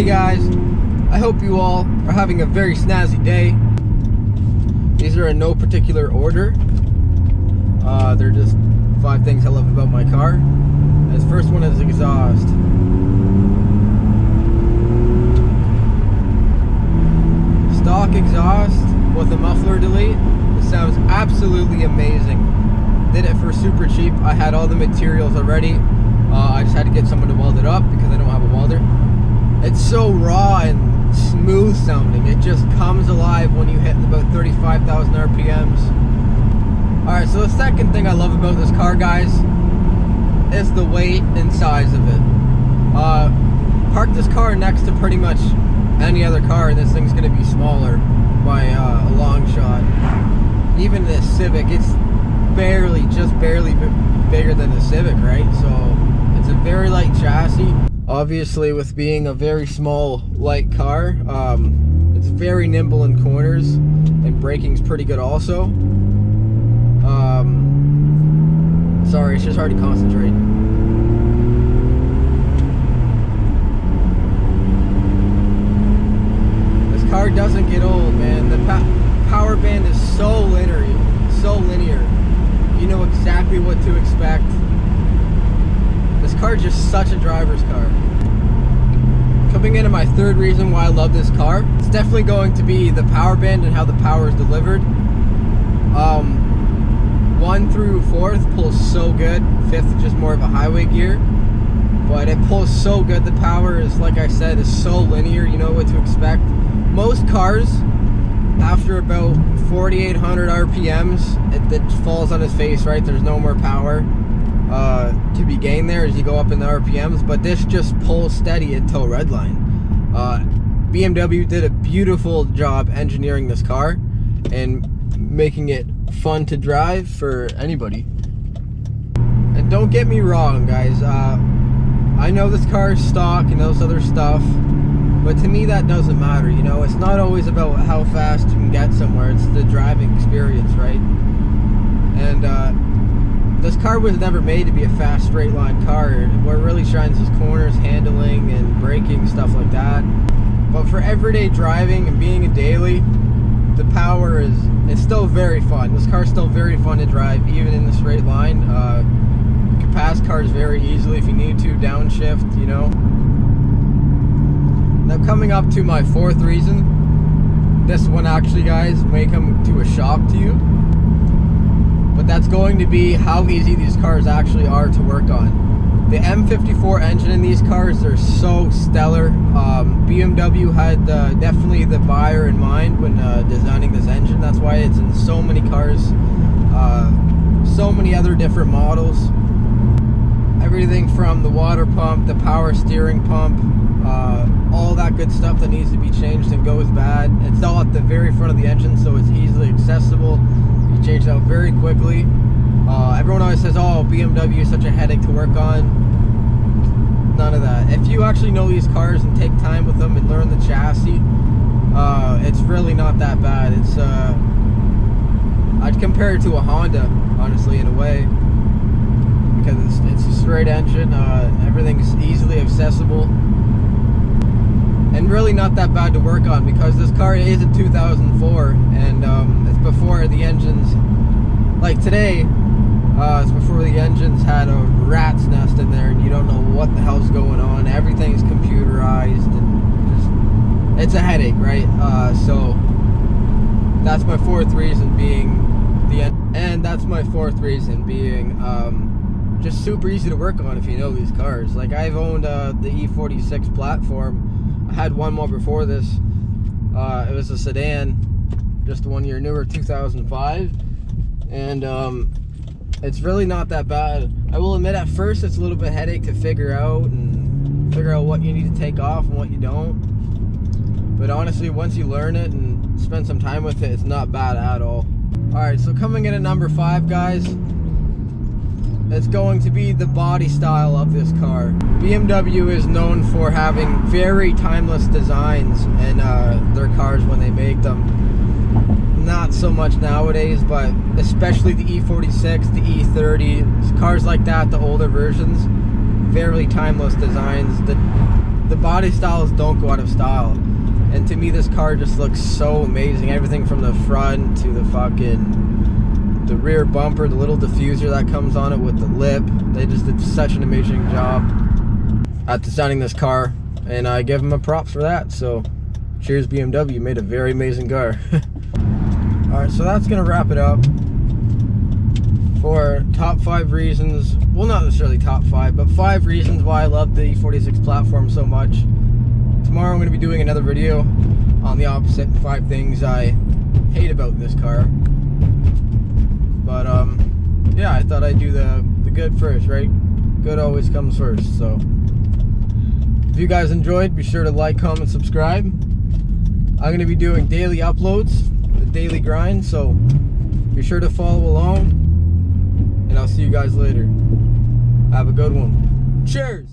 Hey guys, I hope you all are having a very snazzy day. These are in no particular order. They're just 5 things I love about my car. This first one is exhaust. Stock exhaust with a muffler delete. It sounds absolutely amazing. Did it for super cheap. I had all the materials already. I just had to get someone to weld it up because I don't have a welder. It's so raw and smooth sounding. It just comes alive when you hit about 35,000 RPMs. Alright, so the second thing I love about this car, guys, is the weight and size of it. Park this car next to pretty much any other car and this thing's going to be smaller by a long shot. Even this Civic, it's just barely bigger than the Civic, right? So it's a very light chassis. Obviously, with being a very small, light car, it's very nimble in corners, and braking's pretty good also. Sorry, it's just hard to concentrate. This car doesn't get old, man. The power band is so linear. You know exactly what to expect. This car is just such a driver's car. Coming into my third reason why I love this car, it's definitely going to be the power band and how the power is delivered. 1 through 4th pulls so good. 5th is just more of a highway gear, but it pulls so good. The power is, like I said, is so linear. You know what to expect. Most cars, after about 4,800 RPMs, it falls on its face, right? There's no more power to be gained there as you go up in the RPMs, but this just pulls steady until redline. BMW did a beautiful job engineering this car and making it fun to drive for anybody. And don't get me wrong, guys, I know this car is stock and those other stuff, but to me that doesn't matter. You know, it's not always about how fast you can get somewhere, it's the driving experience, right? And this car was never made to be a fast straight line car. What really shines is corners, handling, and braking, stuff like that. But for everyday driving and being a daily, the power is still very fun. This car's still very fun to drive, even in the straight line. You can pass cars very easily if you need to, downshift, you know. Now coming up to my 4th reason, this one actually, guys, may come to a shock to you, but that's going to be how easy these cars actually are to work on. The M54 engine in these cars, they're so stellar. BMW had definitely the buyer in mind when designing this engine. That's why it's in so many cars, so many other different models. Everything from the water pump, the power steering pump, all that good stuff that needs to be changed and goes bad. It's all at the very front of the engine, so it's easily accessible. You can change it out very quickly. Everyone always says, oh, BMW is such a headache to work on. None of that. If you actually know these cars and take time with them and learn the chassis, it's really not that bad. It's I'd compare it to a Honda, honestly, in a way, because it's a straight engine. Everything's easily accessible and really not that bad to work on, because this car is a 2004 and it's before the engines, like today, it's before the engines had a rat's nest in there and you don't know what the hell's going on. Everything's computerized and just, it's a headache, right? So that's my 4th reason being that's my 4th reason being just super easy to work on if you know these cars. Like, I've owned the E46 platform. I had one more before this. It was a sedan, just 1 year newer, 2005, and it's really not that bad. I will admit, at first it's a little bit headache to figure out what you need to take off and what you don't. But honestly, once you learn it and spend some time with it, it's not bad at all. Alright, so coming in at number 5, guys, it's going to be the body style of this car. BMW is known for having very timeless designs in their cars when they make them. Not so much nowadays, but especially the E46, the E30, cars like that, the older versions, very timeless designs. the body styles don't go out of style. And to me, this car just looks so amazing. Everything from the front to the rear bumper, the little diffuser that comes on it with the lip. They just did such an amazing job at designing this car, and I give them a props for that. So cheers, BMW, you made a very amazing car. Alright, so that's gonna wrap it up for top 5 reasons, well, not necessarily top 5, but 5 reasons why I love the E46 platform so much. Tomorrow I'm going to be doing another video on the opposite 5 things I hate about this car. But yeah, I thought I'd do the good first, right? Good always comes first. So if you guys enjoyed, be sure to like, comment, subscribe. I'm going to be doing daily uploads, the daily grind, so be sure to follow along. And I'll see you guys later. Have a good one. Cheers!